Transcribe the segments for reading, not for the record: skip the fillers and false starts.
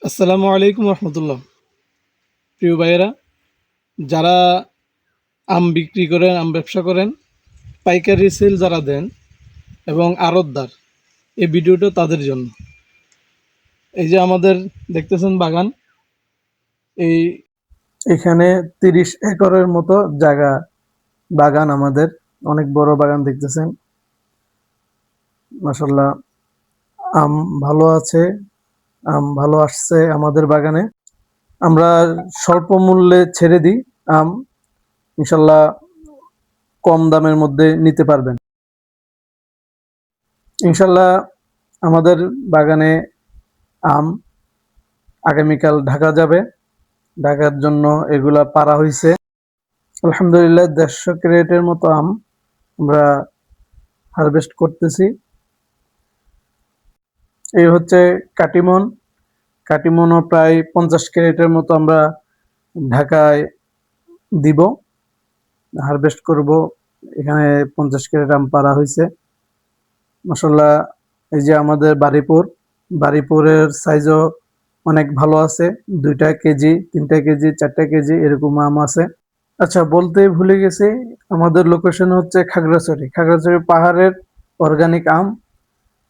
আসসালামু আলাইকুম রহমতুল্লাহ। প্রিয় ভাইয়েরা, যারা আম বিক্রি করেন, আম ব্যবসা করেন, পাইকারি সেল যারা দেন এবং আড়তদার, এই ভিডিওটা তাদের জন্য। এই যে আমাদের দেখতেছেন বাগান, এই এখানে 30 একরের মতো জায়গা বাগান, আমাদের অনেক বড় বাগান দেখতেছেন। মাশাল্লাহ, আম ভালো আছে, আম ভালো আসছে আমাদের বাগানে। আমরা স্বল্প মূল্যে ছেড়ে দিই আম, ইনশাল্লাহ কম দামের মধ্যে নিতে পারবেন। ইনশাল্লাহ আমাদের বাগানে আম আগামীকাল ঢাকা যাবে, ঢাকার জন্য এগুলা পাড়া হয়েছে। আলহামদুলিল্লাহ 150 ক্যারেটের মতো আম আমরা হারভেস্ট করতেছি। এই হচ্ছে কাটিমন, কাটিমনও প্রায় 50 ক্যারেটের মতো আমরা ঢাকায় দিব, হারভেস্ট করব। এখানে 50 ক্যারেট আম পাড়া হয়েছে মাশাল্লাহ। এই যে আমাদের বাড়িপুরের সাইজও অনেক ভালো আছে, 2টা কেজি 3টা কেজি 4টা কেজি এরকম আম আছে। আচ্ছা, বলতে ভুলে গেছি, আমাদের লোকেশন হচ্ছে খাগড়াছড়ি, খাগড়াছড়ি পাহাড়ের অর্গানিক আম।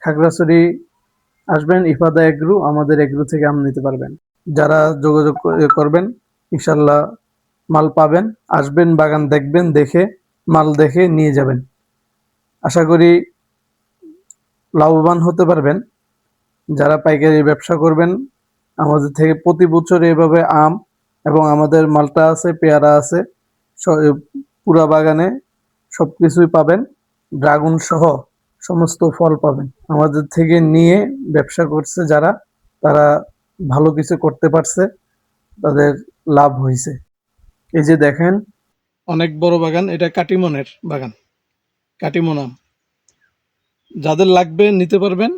খাগড়াছড়ি আসবেন, ইফাদা এগ্রু, আমাদের এগ্রু থেকে আম নিতে পারবেন। যারা যোগাযোগ করবেন ইনশাল্লাহ মাল পাবেন। আসবেন, বাগান দেখবেন, দেখে মাল দেখে নিয়ে যাবেন। আশা করি লাভবান হতে পারবেন। যারা পাইকারি ব্যবসা করবেন, আমাদের থেকে প্রতি বছর এভাবে আম এবং আমাদের মালটা আছে, পেয়ারা আছে, পুরা বাগানে সবকিছুই পাবেন। ড্রাগন সহ সমস্ত ফল পাবেন। আমাদের থেকে নিয়ে ব্যবসা করছে যারা, তারা ভালো কিছু করতে পারছে, তাদের লাভ হয়েছে। এই যে দেখেন, অনেক বড় বাগান, এটা কাটিমনের বাগান, কাটিমন আম। যাদের লাগবে নিতে পারবেন।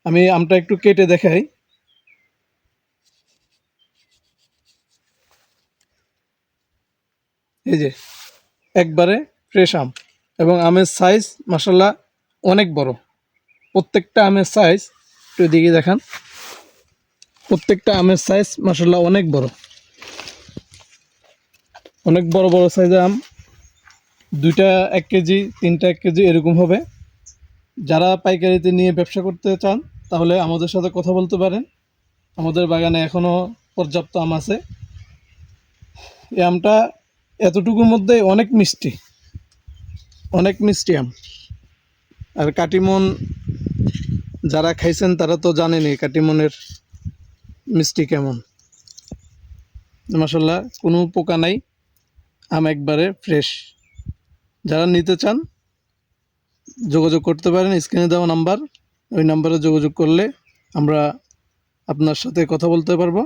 আমি আমটা একটু কেটে দেখাই। এই যে একবারে ফ্রেশ আম, এবং আমের সাইজ মাশাল্লাহ অনেক বড়। প্রত্যেকটা আমের সাইজ একটু এদিকে দেখান, প্রত্যেকটা আমের সাইজ মাশাল্লাহ অনেক বড়, অনেক বড় বড় সাইজের আম। 2টা 1 কেজি 3টা 1 কেজি এরকম হবে। যারা পাইকারিতে নিয়ে ব্যবসা করতে চান তাহলে আমাদের সাথে কথা বলতে পারেন। আমাদের বাগানে এখনও পর্যাপ্ত আম আছে। এই আমটা এতটুকুর মধ্যে অনেক মিষ্টি, অনেক মিষ্টি আম। আর কাটিমন যারা খাইছেন তারা তো জানেনই কাটিমনের মিষ্টি কেমন। মাশাল্লাহ কোনো পোকা নাই, আম একবারে ফ্রেশ। যারা নিতে চান যোগাযোগ করতে পারেন, স্ক্রিনে দেওয়া নাম্বার, ওই নাম্বারে যোগাযোগ করলে আমরা আপনার সাথে কথা বলতে পারবো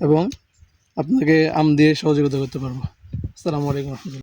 এবং আপনাকে আম দিয়ে সহযোগিতা করতে পারবো। আসসালামু আলাইকুম।